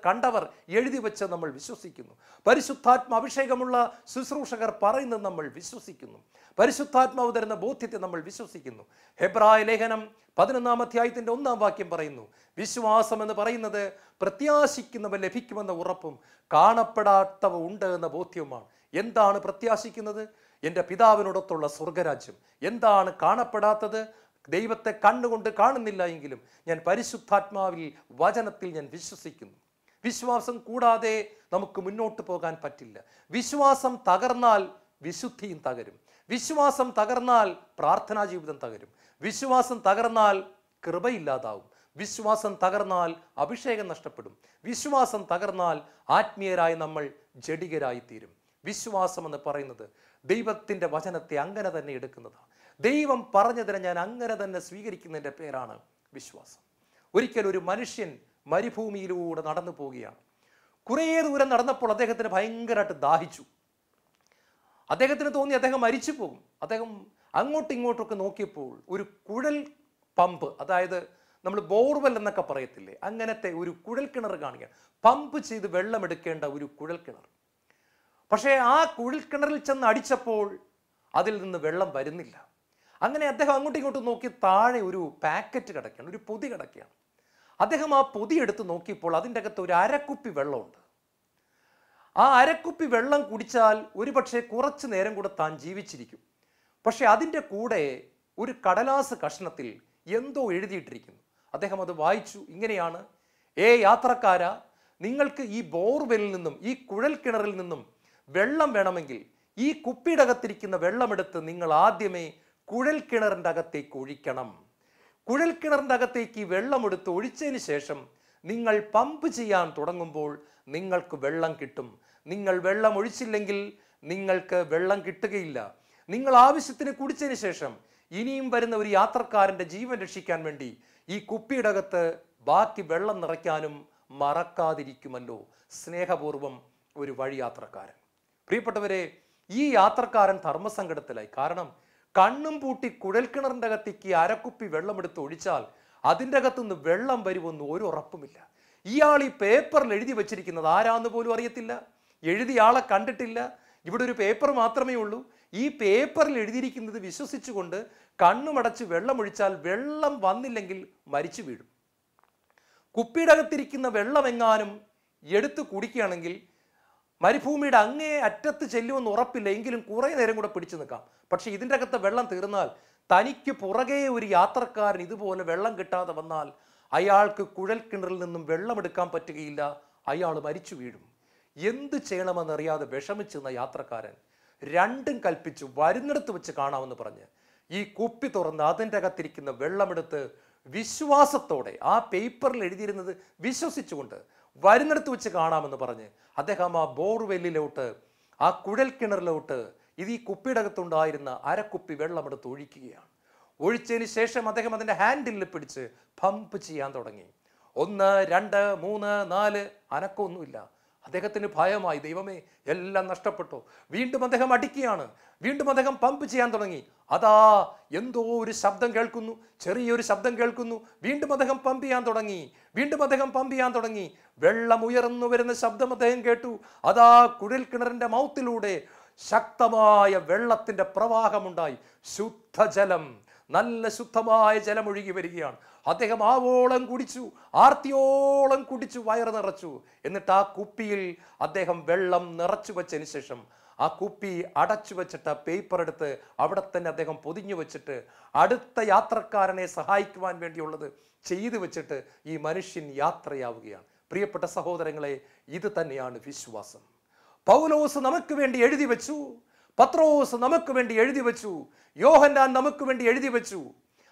കണ്ടവർ എഴുതി വെച്ചത് നമ്മൾ വിശ്വസിക്കുന്നു. പരിശുദ്ധാത്മ അഭിഷേകമുള്ള ശുശ്രൂഷകർ പറയുന്നത് നമ്മൾ വിശ്വസിക്കുന്നു. പരിശുദ്ധാത്മാവ് തരുന്ന ബോധ്യത്തെ നമ്മൾ വിശ്വസിക്കുന്നു. ഹെബ്രായ ലേഖനം 11-ാം അധ്യായത്തിൻ്റെ 1-ാം വാക്യം പറയുന്നു, വിശ്വാസം എന്ന് പറയുന്നത് പ്രത്യാശിക്കുന്നവ ലഭിക്കുമെന്ന ഉറപ്പും കാണപ്പെടാത്തവ ഉണ്ട് എന്ന ബോധ്യവുമാണ്. എന്താണ് പ്രത്യാശിക്കുന്നത്? എൻ്റെ പിതാവിനോടൊത്തുള്ള സ്വർഗരാജ്യം. എന്താണ് കാണപ്പെടാത്തത്? ദൈവത്തെ കണ്ണുകൊണ്ട് കാണുന്നില്ല എങ്കിലും ഞാൻ പരിശുദ്ധാത്മാവിൽ, വചനത്തിൽ ഞാൻ വിശ്വസിക്കുന്നു. വിശ്വാസം കൂടാതെ നമുക്ക് മുന്നോട്ട് പോകാൻ പറ്റില്ല. വിശ്വാസം തകർന്നാൽ വിശുദ്ധിയും തകരും. വിശ്വാസം തകർന്നാൽ പ്രാർത്ഥനാ ജീവിതം തകരും. വിശ്വാസം തകർന്നാൽ കൃപയില്ലാതാവും. വിശ്വാസം തകർന്നാൽ അഭിഷേകം നഷ്ടപ്പെടും. വിശ്വാസം തകർന്നാൽ ആത്മീയരായി നമ്മൾ ജഡികരായി തീരും. വിശ്വാസം എന്ന് പറയുന്നത് ദൈവത്തിൻ്റെ വചനത്തെ അങ്ങനെ തന്നെ എടുക്കുന്നതാണ്. ദൈവം പറഞ്ഞതിനെ ഞാൻ അങ്ങനെ തന്നെ സ്വീകരിക്കുന്നതിൻ്റെ പേരാണ് വിശ്വാസം. ഒരിക്കൽ ഒരു മനുഷ്യൻ മരുഭൂമിയിലൂടെ നടന്നു പോവുകയാണ്. കുറേ ദൂരം നടന്നപ്പോൾ അദ്ദേഹത്തിന് ഭയങ്കരമായിട്ട് ദാഹിച്ചു. അദ്ദേഹത്തിന് തോന്നി അദ്ദേഹം മരിച്ചു പോകും. അദ്ദേഹം അങ്ങോട്ടും ഇങ്ങോട്ടൊക്കെ നോക്കിയപ്പോൾ ഒരു കുഴൽ പമ്പ്, അതായത് നമ്മൾ ബോർവെൽ എന്നൊക്കെ പറയത്തില്ലേ, അങ്ങനത്തെ ഒരു കുഴൽ കിണർ കാണുകയാണ്. പമ്പ് ചെയ്ത് വെള്ളമെടുക്കേണ്ട ഒരു കുഴൽ കിണർ. പക്ഷേ ആ കുഴൽ കിണറിൽ ചെന്ന് അടിച്ചപ്പോൾ അതിൽ നിന്ന് വെള്ളം വരുന്നില്ല. അങ്ങനെ അദ്ദേഹം അങ്ങോട്ടും ഇങ്ങോട്ടും നോക്കി താഴെ ഒരു പാക്കറ്റ് കിടക്കുകയാണ്, ഒരു പൊതി കിടക്കുകയാണ്. അദ്ദേഹം ആ പൊതി എടുത്ത് നോക്കിയപ്പോൾ അതിൻ്റെ അകത്ത് ഒരു അരക്കുപ്പി വെള്ളമുണ്ട്. ആ അരക്കുപ്പി വെള്ളം കുടിച്ചാൽ ഒരുപക്ഷെ കുറച്ച് നേരം കൂടെ താൻ ജീവിച്ചിരിക്കും. പക്ഷെ അതിൻ്റെ കൂടെ ഒരു കടലാസ് കഷ്ണത്തിൽ എന്തോ എഴുതിയിട്ടിരിക്കുന്നു. അദ്ദേഹം അത് വായിച്ചു. ഇങ്ങനെയാണ്, യാത്രക്കാരാ, നിങ്ങൾക്ക് ഈ ബോർവെല്ലിൽ നിന്നും, ഈ കുഴൽ കിണറിൽ നിന്നും വെള്ളം വേണമെങ്കിൽ ഈ കുപ്പിയുടെ അകത്തിരിക്കുന്ന വെള്ളമെടുത്ത് നിങ്ങൾ ആദ്യമേ കുഴൽ കിണറിൻ്റെ അകത്തേക്ക് ഒഴിക്കണം. കുഴൽ കിണറിൻ്റെ അകത്തേക്ക് വെള്ളമെടുത്ത് ഒഴിച്ചതിന് ശേഷം നിങ്ങൾ പമ്പ് ചെയ്യാൻ തുടങ്ങുമ്പോൾ നിങ്ങൾക്ക് വെള്ളം കിട്ടും. നിങ്ങൾ വെള്ളം ഒഴിച്ചില്ലെങ്കിൽ നിങ്ങൾക്ക് വെള്ളം കിട്ടുകയില്ല. നിങ്ങൾ ആവശ്യത്തിന് കുടിച്ചതിന് ശേഷം ഇനിയും വരുന്ന ഒരു യാത്രക്കാരൻ്റെ ജീവൻ രക്ഷിക്കാൻ വേണ്ടി ഈ കുപ്പിയുടെ അകത്ത് ബാക്കി വെള്ളം നിറയ്ക്കാനും മറക്കാതിരിക്കുമല്ലോ. സ്നേഹപൂർവം ഒരു വഴി യാത്രക്കാരൻ. പ്രിയപ്പെട്ടവരെ, ഈ യാത്രക്കാരൻ ധർമ്മസങ്കടത്തിലായി. കാരണം കണ്ണും പൂട്ടി കുഴൽക്കിണറിൻ്റെ അകത്തേക്ക് അരക്കുപ്പി വെള്ളമെടുത്ത് ഒഴിച്ചാൽ അതിൻ്റെ അകത്തുനിന്ന് വെള്ളം വരുമെന്ന് ഒരു ഉറപ്പുമില്ല. ഇയാൾ ഈ പേപ്പറിൽ എഴുതി വെച്ചിരിക്കുന്നത് ആരാന്ന് പോലും അറിയത്തില്ല. എഴുതിയ ആളെ കണ്ടിട്ടില്ല. ഇവിടെ ഒരു പേപ്പർ മാത്രമേ ഉള്ളൂ. ഈ പേപ്പറിൽ എഴുതിയിരിക്കുന്നത് വിശ്വസിച്ചുകൊണ്ട് കണ്ണുമടച്ച് വെള്ളമൊഴിച്ചാൽ വെള്ളം വന്നില്ലെങ്കിൽ മരിച്ചു വീഴും. കുപ്പിയുടെ അകത്തിരിക്കുന്ന വെള്ളമെങ്ങാനും എടുത്ത് കുടിക്കുകയാണെങ്കിൽ മരുഭൂമിയുടെ അങ്ങേ അറ്റത്ത് ചെല്ലുമെന്ന് ഉറപ്പില്ല, എങ്കിലും കുറേ നേരം കൂടെ പിടിച്ചു നിൽക്കാം. പക്ഷെ ഇതിൻ്റെ അകത്തെ വെള്ളം തീർന്നാൽ തനിക്ക് പുറകെ ഒരു യാത്രക്കാരൻ ഇതുപോലെ വെള്ളം കിട്ടാതെ വന്നാൽ അയാൾക്ക് കുഴൽ കിണറിൽ നിന്നും വെള്ളമെടുക്കാൻ പറ്റുകയില്ല, അയാൾ മരിച്ചു വീഴും. എന്ത് ചെയ്യണമെന്നറിയാതെ വിഷമിച്ചെന്ന യാത്രക്കാരൻ രണ്ടും കൽപ്പിച്ചു വരുന്നിടത്ത് വെച്ച് കാണാമെന്ന് പറഞ്ഞ് ഈ കുപ്പി തുറന്ന് അതിൻ്റെ അകത്തിരിക്കുന്ന വെള്ളമെടുത്ത് വിശ്വാസത്തോടെ, ആ പേപ്പറിൽ എഴുതിയിരുന്നത് വിശ്വസിച്ചുകൊണ്ട്, വരുന്നിടത്ത് വെച്ച് കാണാമെന്ന് പറഞ്ഞ് അദ്ദേഹം ആ ബോർവെല്ലിലോട്ട്, ആ കുഴൽ കിണറിലോട്ട് ഇത് ഈ കുപ്പിയുടെ അകത്തുണ്ടായിരുന്ന അരക്കുപ്പി വെള്ളമെടുത്ത് ഒഴിക്കുകയാണ്. ഒഴിച്ചതിന് ശേഷം അദ്ദേഹം അതിൻ്റെ ഹാൻഡിലിൽ പിടിച്ച് പമ്പ് ചെയ്യാൻ തുടങ്ങി. 1, 2, 3, 4 അനക്കമൊന്നുമില്ല. അദ്ദേഹത്തിന് ഭയമായി. ദൈവമേ, എല്ലാം നഷ്ടപ്പെട്ടു. വീണ്ടും അദ്ദേഹം അടിക്കുകയാണ്. വീണ്ടും അദ്ദേഹം പമ്പ് ചെയ്യാൻ തുടങ്ങി. അതാ എന്തോ ഒരു ശബ്ദം കേൾക്കുന്നു, ചെറിയൊരു ശബ്ദം കേൾക്കുന്നു. വീണ്ടും അദ്ദേഹം പമ്പ് ചെയ്യാൻ തുടങ്ങി. വീണ്ടും അദ്ദേഹം പമ്പ് ചെയ്യാൻ തുടങ്ങി. വെള്ളം ഉയർന്നു വരുന്ന ശബ്ദം അദ്ദേഹം കേട്ടു. അതാ കുഴൽ കിണറിന്റെ മൗത്തിലൂടെ ശക്തമായ വെള്ളത്തിന്റെ പ്രവാഹമുണ്ടായി. ശുദ്ധജലം, നല്ല ശുദ്ധമായ ജലം ഒഴുകി വരികയാണ്. അദ്ദേഹം ആവോളം കുടിച്ചു, ആർത്തിയോളം കുടിച്ചു, വയറ് നിറച്ചു. എന്നിട്ട് ആ കുപ്പിയിൽ അദ്ദേഹം വെള്ളം നിറച്ചു വെച്ചതിന് ശേഷം ആ കുപ്പി അടച്ചു വെച്ചിട്ട് പേപ്പർ എടുത്ത് അവിടെ തന്നെ അദ്ദേഹം പൊതിഞ്ഞു വെച്ചിട്ട് അടുത്ത യാത്രക്കാരനെ സഹായിക്കുവാൻ വേണ്ടിയുള്ളത് ചെയ്തു വെച്ചിട്ട് ഈ മനുഷ്യൻ യാത്രയാവുകയാണ്. പ്രിയപ്പെട്ട സഹോദരങ്ങളെ, ഇത് തന്നെയാണ് വിശ്വാസം. പൗലോസ് നമുക്ക് വേണ്ടി എഴുതി വെച്ചു, പത്രോസ് നമുക്ക് വേണ്ടി എഴുതി വെച്ചു, യോഹന്നാൻ നമുക്ക് വേണ്ടി എഴുതി വെച്ചു.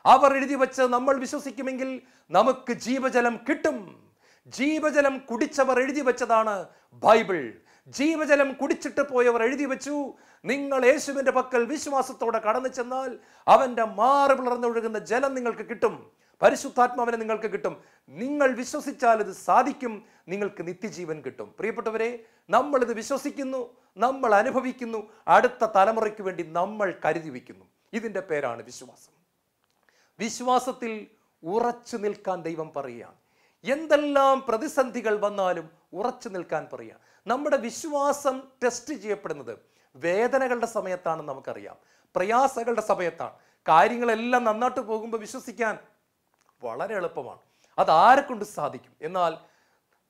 അവർ എഴുതി വെച്ച് നമ്മൾ വിശ്വസിക്കുമെങ്കിൽ നമുക്ക് ജീവജലം കിട്ടും. ജീവജലം കുടിച്ചവർ എഴുതി വെച്ചതാണ് ബൈബിൾ. ജീവജലം കുടിച്ചിട്ട് പോയവർ എഴുതി വെച്ചു, നിങ്ങൾ യേശുവിന്റെ പക്കൽ വിശ്വാസത്തോടെ കടന്നു ചെന്നാൽ അവന്റെ മാറ് പിളർന്നൊഴുകുന്ന ജലം നിങ്ങൾക്ക് കിട്ടും, പരിശുദ്ധാത്മാവിനെ നിങ്ങൾക്ക് കിട്ടും. നിങ്ങൾ വിശ്വസിച്ചാൽ ഇത് സാധിക്കും, നിങ്ങൾക്ക് നിത്യജീവൻ കിട്ടും. പ്രിയപ്പെട്ടവരെ, നമ്മളിത് വിശ്വസിക്കുന്നു, നമ്മൾ അനുഭവിക്കുന്നു, അടുത്ത തലമുറയ്ക്ക് വേണ്ടി നമ്മൾ കരുതി വയ്ക്കുന്നു. ഇതിൻ്റെ പേരാണ് വിശ്വാസം. വിശ്വാസത്തിൽ ഉറച്ചു നിൽക്കാൻ ദൈവം പറയുകയാണ്. എന്തെല്ലാം പ്രതിസന്ധികൾ വന്നാലും ഉറച്ചു നിൽക്കാൻ പറയുക. നമ്മുടെ വിശ്വാസം ടെസ്റ്റ് ചെയ്യപ്പെടുന്നത് വേദനകളുടെ സമയത്താണെന്ന് നമുക്കറിയാം, പ്രയാസങ്ങളുടെ സമയത്താണ്. കാര്യങ്ങളെല്ലാം നന്നായിട്ട് പോകുമ്പോൾ വിശ്വസിക്കാൻ വളരെ എളുപ്പമാണ്, അത് ആരെ കൊണ്ട് സാധിക്കും. എന്നാൽ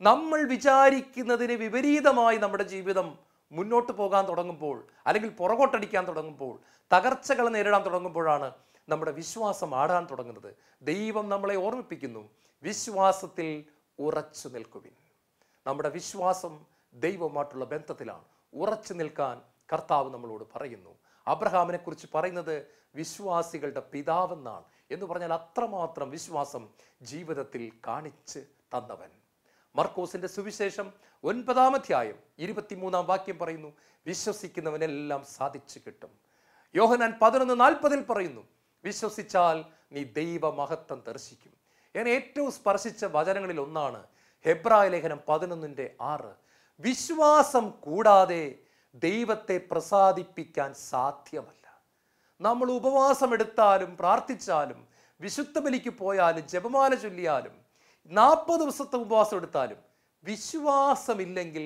നമ്മൾ വിചാരിക്കുന്നതിന് വിപരീതമായി നമ്മുടെ ജീവിതം മുന്നോട്ട് പോകാൻ തുടങ്ങുമ്പോൾ, അല്ലെങ്കിൽ പുറകോട്ടടിക്കാൻ തുടങ്ങുമ്പോൾ, തകർച്ചകൾ നേരിടാൻ തുടങ്ങുമ്പോഴാണ് നമ്മുടെ വിശ്വാസം ആടാൻ തുടങ്ങുന്നത്. ദൈവം നമ്മളെ ഓർമ്മിപ്പിക്കുന്നു, വിശ്വാസത്തിൽ ഉറച്ചു നിൽക്കുവിൻ. നമ്മുടെ വിശ്വാസം ദൈവവുമായിട്ടുള്ള ബന്ധത്തിലാണ്. ഉറച്ചു നിൽക്കാൻ കർത്താവ് നമ്മളോട് പറയുന്നു. അബ്രഹാമിനെ കുറിച്ച് പറയുന്നത് വിശ്വാസികളുടെ പിതാവെന്നാണ്. എന്ന് പറഞ്ഞാൽ അത്രമാത്രം വിശ്വാസം ജീവിതത്തിൽ കാണിച്ച് തന്നവൻ. മർക്കോസിന്റെ സുവിശേഷം 9-ാം അധ്യായം 23-ാം വാക്യം പറയുന്നു, വിശ്വസിക്കുന്നവനെല്ലാം സാധിച്ചു കിട്ടും. യോഹന്നാൻ 11:40 പറയുന്നു, വിശ്വസിച്ചാൽ നീ ദൈവമഹത്വം ദർശിക്കും. ഞാൻ ഏറ്റവും സ്പർശിച്ച വചനങ്ങളിൽ ഒന്നാണ് ഹെബ്രായ ലേഖനം 11:6. വിശ്വാസം കൂടാതെ ദൈവത്തെ പ്രസാദിപ്പിക്കാൻ സാധ്യമല്ല. നമ്മൾ ഉപവാസം എടുത്താലും പ്രാർത്ഥിച്ചാലും വിശുദ്ധ ബലിക്ക് പോയാലും ജപമാല ചൊല്ലിയാലും 40 ദിവസത്തെ ഉപവാസം എടുത്താലും വിശ്വാസമില്ലെങ്കിൽ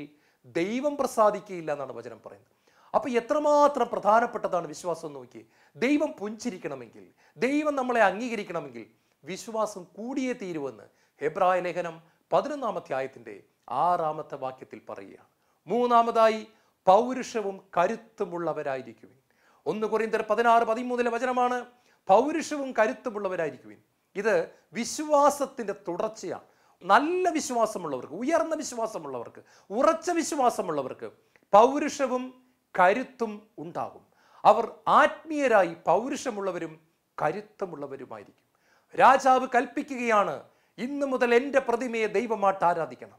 ദൈവം പ്രസാദിക്കുകയില്ല എന്നാണ് വചനം പറയുന്നത്. അപ്പൊ എത്രമാത്രം പ്രധാനപ്പെട്ടതാണ് വിശ്വാസം എന്ന് നോക്കി. ദൈവം പുഞ്ചിരിക്കണമെങ്കിൽ, ദൈവം നമ്മളെ അംഗീകരിക്കണമെങ്കിൽ വിശ്വാസം കൂടിയേ തീരുവെന്ന് ഹെബ്രായ ലേഖനം 11-ാം അധ്യായത്തിന്റെ 6-ാമത്തെ വാക്യത്തിൽ പറയുകയാണ്. മൂന്നാമതായി, പൗരുഷവും കരുത്തുമുള്ളവരായിരിക്കുവിൻ. 1 കൊരിന്ത്യർ 16-13 വചനമാണ്, പൗരുഷവും കരുത്തുമുള്ളവരായിരിക്കുവിൻ. ഇത് വിശ്വാസത്തിന്റെ തുടർച്ചയാണ്. നല്ല വിശ്വാസമുള്ളവർക്ക്, ഉയർന്ന വിശ്വാസമുള്ളവർക്ക്, ഉറച്ച വിശ്വാസമുള്ളവർക്ക് പൗരുഷവും കരുത്തും ഉണ്ടാകും. അവർ ആത്മീയരായി പൗരുഷമുള്ളവരും കരുത്തുമുള്ളവരുമായിരിക്കും. രാജാവ് കൽപ്പിക്കുകയാണ്, ഇന്നു മുതൽ എൻ്റെ പ്രതിമയെ ദൈവമായിട്ട് ആരാധിക്കണം.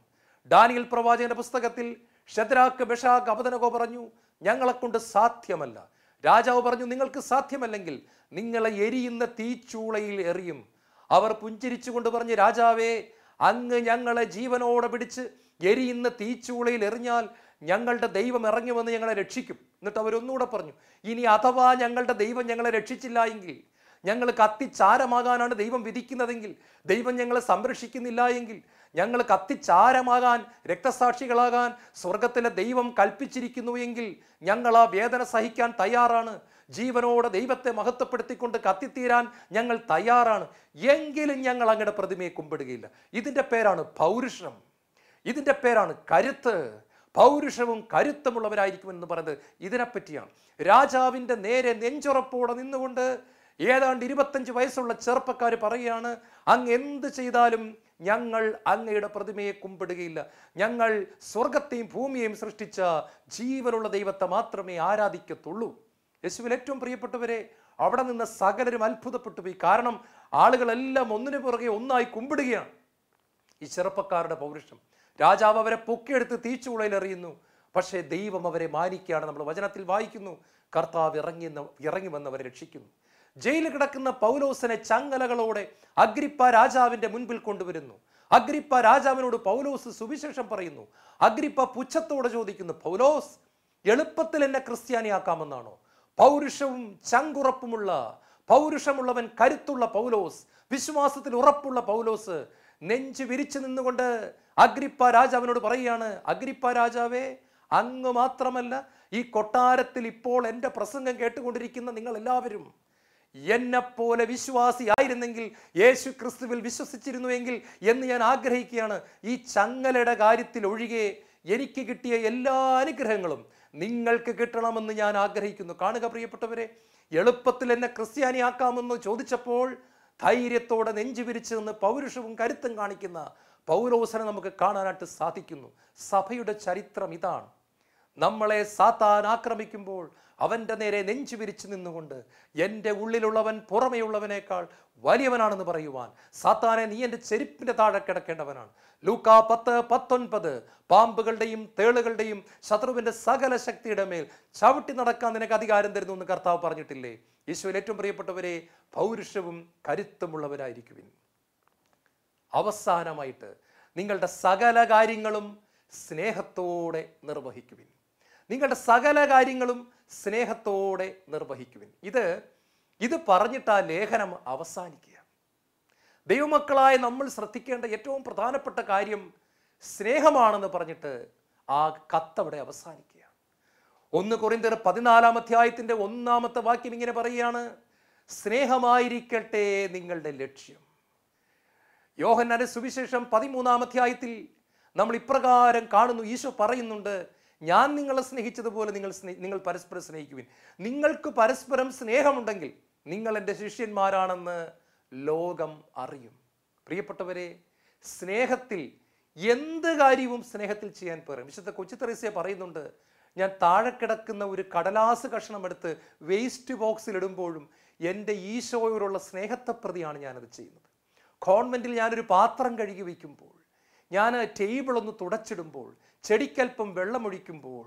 ദാനിയേൽ പ്രവാചകന്റെ പുസ്തകത്തിൽ ശദ്രാക്ക്, മെഷാക്ക്, അബേദ്നെഗോ പറഞ്ഞു, ഞങ്ങളെ കൊണ്ട് സാധ്യമല്ല. രാജാവ് പറഞ്ഞു, നിങ്ങൾക്ക് സാധ്യമല്ലെങ്കിൽ നിങ്ങളെ എരിയുന്ന തീച്ചൂളയിൽ എറിയും. അവർ പുഞ്ചിരിച്ചുകൊണ്ട് പറഞ്ഞു, രാജാവേ, അങ്ങ് ഞങ്ങളെ ജീവനോടെ പിടിച്ച് എരിയുന്ന തീച്ചൂളയിൽ എറിഞ്ഞാൽ ഞങ്ങളുടെ ദൈവം ഇറങ്ങി വന്ന് ഞങ്ങളെ രക്ഷിക്കും. എന്നിട്ട് അവരൊന്നുകൂടെ പറഞ്ഞു, ഇനി അഥവാ ഞങ്ങളുടെ ദൈവം ഞങ്ങളെ രക്ഷിച്ചില്ല എങ്കിൽ, ഞങ്ങൾ കത്തിച്ചാരമാകാനാണ് ദൈവം വിധിക്കുന്നതെങ്കിൽ, ദൈവം ഞങ്ങളെ സംരക്ഷിക്കുന്നില്ല എങ്കിൽ, ഞങ്ങൾ കത്തിച്ചാരമാകാൻ, രക്തസാക്ഷികളാകാൻ സ്വർഗത്തിലെ ദൈവം കൽപ്പിച്ചിരിക്കുന്നു എങ്കിൽ ഞങ്ങൾ ആ വേദന സഹിക്കാൻ തയ്യാറാണ്. ജീവനോടെ ദൈവത്തെ മഹത്വപ്പെടുത്തിക്കൊണ്ട് കത്തിത്തീരാൻ ഞങ്ങൾ തയ്യാറാണ്. എങ്കിലും ഞങ്ങൾ അങ്ങയുടെ പ്രതിമയെ കുമ്പിടുകയില്ല. ഇതിൻ്റെ പേരാണ് പൗരുഷം, ഇതിൻ്റെ പേരാണ് കരുത്ത്. പൗരുഷവും കരുത്തുമുള്ളവരായിരിക്കുമെന്ന് പറയുന്നത് ഇതിനെപ്പറ്റിയാണ്. രാജാവിൻ്റെ നേരെ നെഞ്ചുറപ്പോടെ നിന്നുകൊണ്ട് ഏതാണ്ട് 25 വയസ്സുള്ള ചെറുപ്പക്കാർ പറയുകയാണ്, അങ്ങ് എന്ത് ചെയ്താലും ഞങ്ങൾ അങ്ങയുടെ പ്രതിമയെ കുമ്പിടുകയില്ല. ഞങ്ങൾ സ്വർഗത്തെയും ഭൂമിയെയും സൃഷ്ടിച്ച ജീവനുള്ള ദൈവത്തെ മാത്രമേ ആരാധിക്കത്തുള്ളൂ. യേശുവിൽ ഏറ്റവും പ്രിയപ്പെട്ടവരെ, അവിടെ നിന്ന് സകലരും അത്ഭുതപ്പെട്ടു പോയി. കാരണം ആളുകളെല്ലാം ഒന്നിനു പുറകെ ഒന്നായി കുമ്പിടുകയാണ്. ഈ ചെറുപ്പക്കാരുടെ പൗരുഷം. രാജാവ് അവരെ പൊക്കിയെടുത്ത് തീച്ചുളയിൽ എറിയുന്നു. പക്ഷേ ദൈവം അവരെ മാനിക്കുകയാണ്. നമ്മൾ വചനത്തിൽ വായിക്കുന്നു, കർത്താവ് ഇറങ്ങി വന്നവരെ രക്ഷിക്കുന്നു. ജയിലിൽ കിടക്കുന്ന പൗലോസിനെ ചങ്ങലകളോടെ അഗ്രിപ്പ രാജാവിന്റെ മുൻപിൽ കൊണ്ടുവരുന്നു. അഗ്രിപ്പ രാജാവിനോട് പൗലോസ് സുവിശേഷം പറയുന്നു. അഗ്രിപ്പ പുച്ഛത്തോടെ ചോദിക്കുന്നു, പൗലോസ്, എളുപ്പത്തിൽ എന്നെ ക്രിസ്ത്യാനിയാക്കാമെന്നാണോ? പൗരുഷവും ചങ്കുറപ്പുമുള്ള പൗരുഷമുള്ളവൻ, കരുത്തുള്ള പൗലോസ്, വിശ്വാസത്തിൽ ഉറപ്പുള്ള പൗലോസ് നെഞ്ചു വിരിച്ചു നിന്നുകൊണ്ട് അഗ്രിപ്പ രാജാവിനോട് പറയുകയാണ്, അഗ്രിപ്പ രാജാവേ, അങ്ങ് മാത്രമല്ല, ഈ കൊട്ടാരത്തിൽ ഇപ്പോൾ എൻ്റെ പ്രസംഗം കേട്ടുകൊണ്ടിരിക്കുന്ന നിങ്ങൾ എല്ലാവരും എന്നെപ്പോലെ വിശ്വാസിയായിരുന്നെങ്കിൽ, യേശു ക്രിസ്തുവിൽ വിശ്വസിച്ചിരുന്നുവെങ്കിൽ എന്ന് ഞാൻ ആഗ്രഹിക്കുകയാണ്. ഈ ചങ്ങലയുടെ കാര്യത്തിൽ ഒഴികെ എനിക്ക് കിട്ടിയ എല്ലാ അനുഗ്രഹങ്ങളും നിങ്ങൾക്ക് കിട്ടണമെന്ന് ഞാൻ ആഗ്രഹിക്കുന്നു. കാണുക പ്രിയപ്പെട്ടവരെ, എളുപ്പത്തിൽ എന്നെ ക്രിസ്ത്യാനിയാക്കാമെന്ന് ചോദിച്ചപ്പോൾ ധൈര്യത്തോടെ നെഞ്ചു വിരിച്ചു നിന്ന് പൗരുഷവും കരുത്തും കാണിക്കുന്ന പൗലോസിനെ നമുക്ക് കാണാനായിട്ട് സാധിക്കുന്നു. സഭയുടെ ചരിത്രം ഇതാണ്. നമ്മളെ സാത്താൻ ആക്രമിക്കുമ്പോൾ അവൻ്റെ നേരെ നെഞ്ചു വിരിച്ചു നിന്നുകൊണ്ട് എൻ്റെ ഉള്ളിലുള്ളവൻ പുറമെയുള്ളവനേക്കാൾ വലിയവനാണെന്ന് പറയുവാൻ, സാത്താനെ നീ എൻ്റെ ചെരുപ്പിൻ്റെ താഴെ കിടക്കേണ്ടവനാണ്. ലൂക്കാ 10:19, പാമ്പുകളുടെയും തേളുകളുടെയും ശത്രുവിൻ്റെ സകല ശക്തിയുടെ മേൽ ചവിട്ടി നടക്കാൻ നിനക്ക് അധികാരം തരുന്നു എന്ന് കർത്താവ് പറഞ്ഞിട്ടില്ലേ? ഈശോയിൽ ഏറ്റവും പ്രിയപ്പെട്ടവരെ, പൗരുഷവും കരുത്തുമുള്ളവരായിരിക്കുവിൻ. അവസാനമായിട്ട് നിങ്ങളുടെ സകല കാര്യങ്ങളും സ്നേഹത്തോടെ നിർവഹിക്കുവിൻ. നിങ്ങളുടെ സകല കാര്യങ്ങളും സ്നേഹത്തോടെ നിർവഹിക്കുവിൻ. ഇത് പറഞ്ഞിട്ട് ആ ലേഖനം അവസാനിക്കുക. ദൈവമക്കളായ നമ്മൾ ശ്രദ്ധിക്കേണ്ട ഏറ്റവും പ്രധാനപ്പെട്ട കാര്യം സ്നേഹമാണെന്ന് പറഞ്ഞിട്ട് ആ കത്തവിടെ അവസാനിക്കുക. 1 കൊരിന്ത്യർ 14-ാം അധ്യായത്തിന്റെ 1-ാമത്തെ വാക്യം ഇങ്ങനെ പറയുകയാണ്, സ്നേഹമായിരിക്കട്ടെ നിങ്ങളുടെ ലക്ഷ്യം. യോഹന്നാന്റെ സുവിശേഷം 13-ാം അധ്യായത്തിൽ നമ്മൾ ഇപ്രകാരം കാണുന്നു. ഈശോ പറയുന്നുണ്ട്, ഞാൻ നിങ്ങളെ സ്നേഹിച്ചതുപോലെ നിങ്ങൾ പരസ്പരം സ്നേഹിക്കുവിൻ. നിങ്ങൾക്ക് പരസ്പരം സ്നേഹമുണ്ടെങ്കിൽ നിങ്ങൾ എൻ്റെ ശിഷ്യന്മാരാണെന്ന് ലോകം അറിയും. പ്രിയപ്പെട്ടവരെ, സ്നേഹത്തിൽ എന്ത് കാര്യവും സ്നേഹത്തിൽ ചെയ്യാൻ പറയും. വിശുദ്ധ കൊച്ചു തെരേസ്യ പറയുന്നുണ്ട്, ഞാൻ താഴെ കിടക്കുന്ന ഒരു കടലാസ് കഷ്ണം എടുത്ത് വേസ്റ്റ് ബോക്സിൽ ഇടുമ്പോഴും എൻ്റെ ഈശോയോടുള്ള സ്നേഹത്തെ പ്രതിയാണ് ഞാനത് ചെയ്യുന്നത്. കോൺവെന്റിൽ ഞാനൊരു പാത്രം കഴുകി വയ്ക്കുമ്പോൾ, ഞാൻ ടേബിൾ ഒന്ന് തുടച്ചിടുമ്പോൾ, ചെടിക്കൽപ്പം വെള്ളമൊഴിക്കുമ്പോൾ,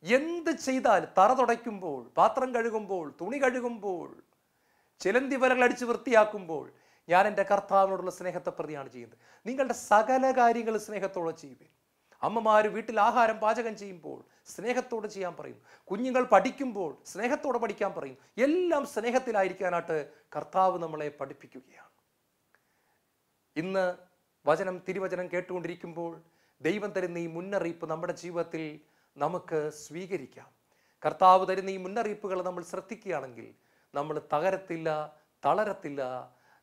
എന്ത് ചെയ്താൽ, തറ തുടയ്ക്കുമ്പോൾ, പാത്രം കഴുകുമ്പോൾ, തുണി കഴുകുമ്പോൾ, ചിലന്തി വരകളടിച്ച് വൃത്തിയാക്കുമ്പോൾ ഞാൻ എൻ്റെ കർത്താവിനോടുള്ള സ്നേഹത്തെ പ്രതിയാണ് ചെയ്യുന്നത്. നിങ്ങളുടെ സകല കാര്യങ്ങൾ സ്നേഹത്തോടെ ചെയ്യുവേ. അമ്മമാർ വീട്ടിൽ ആഹാരം പാചകം ചെയ്യുമ്പോൾ സ്നേഹത്തോടെ ചെയ്യാൻ പറയും. കുഞ്ഞുങ്ങൾ പഠിക്കുമ്പോൾ സ്നേഹത്തോടെ പഠിക്കാൻ പറയും. എല്ലാം സ്നേഹത്തിലായിരിക്കാനായിട്ട് കർത്താവ് നമ്മളെ പഠിപ്പിക്കുകയാണ്. ഇന്ന് തിരുവചനം കേട്ടുകൊണ്ടിരിക്കുമ്പോൾ ദൈവം തരുന്ന ഈ മുന്നറിയിപ്പ് നമ്മുടെ ജീവിതത്തിൽ നമുക്ക് സ്വീകരിക്കാം. കർത്താവ് തരുന്ന ഈ മുന്നറിയിപ്പുകൾ നമ്മൾ ശ്രദ്ധിക്കുകയാണെങ്കിൽ നമ്മൾ തകരത്തില്ല, തളരത്തില്ല.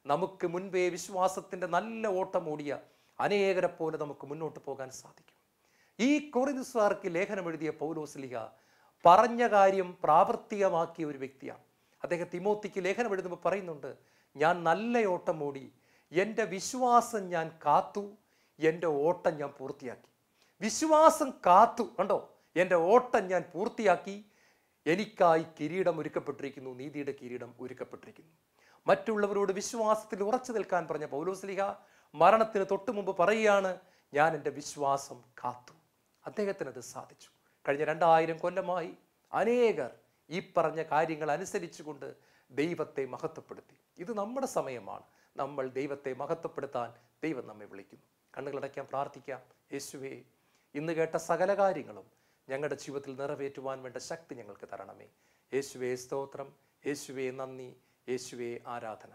നമുക്ക് മുൻപേ വിശ്വാസത്തിൻ്റെ നല്ല ഓട്ടം ഓടിയ അനേകരെ പോലെ നമുക്ക് മുന്നോട്ട് പോകാൻ സാധിക്കും. ഈ കൊറിന്ത്യക്കാർക്ക് ലേഖനം എഴുതിയ പൗലോസ്ലീഹ പറഞ്ഞ കാര്യം പ്രാവർത്തികമാക്കിയ ഒരു വ്യക്തിയാണ്. അദ്ദേഹം തിമോത്തിക്ക് ലേഖനം എഴുതുമ്പോൾ പറയുന്നുണ്ട്, ഞാൻ നല്ല ഓട്ടം ഓടി, എൻ്റെ വിശ്വാസം ഞാൻ കാത്തു, എൻ്റെ ഓട്ടം ഞാൻ പൂർത്തിയാക്കി. വിശ്വാസം കാത്തു, കണ്ടോ, എൻ്റെ ഓട്ടം ഞാൻ പൂർത്തിയാക്കി, എനിക്കായി കിരീടം ഒരുക്കപ്പെട്ടിരിക്കുന്നു, നീതിയുടെ കിരീടം ഒരുക്കപ്പെട്ടിരിക്കുന്നു. മറ്റുള്ളവരോട് വിശ്വാസത്തിൽ ഉറച്ചു നിൽക്കാൻ പറഞ്ഞ പൗലോസ്ലീഹ മരണത്തിന് തൊട്ടു മുമ്പ് പറയുകയാണ്, ഞാൻ എൻ്റെ വിശ്വാസം കാത്തു. അദ്ദേഹത്തിനത് സാധിച്ചു. കഴിഞ്ഞ 2000 കൊല്ലമായി അനേകർ ഈ പറഞ്ഞ കാര്യങ്ങൾ അനുസരിച്ചുകൊണ്ട് ദൈവത്തെ മഹത്വപ്പെടുത്തി. ഇത് നമ്മുടെ സമയമാണ്. നമ്മൾ ദൈവത്തെ മഹത്വപ്പെടുത്താൻ ദൈവം നമ്മെ വിളിക്കുന്നു. കണ്ണുകളടയ്ക്കാൻ പ്രാർത്ഥിക്കാം. യേശുവേ, ഇന്ന് കേട്ട സകല കാര്യങ്ങളും ഞങ്ങളുടെ ജീവിതത്തിൽ നിറവേറ്റുവാൻ വേണ്ട ശക്തി ഞങ്ങൾക്ക് തരണമേ. യേശുവേ സ്തോത്രം, യേശുവേ നന്ദി, യേശുവേ ആരാധന.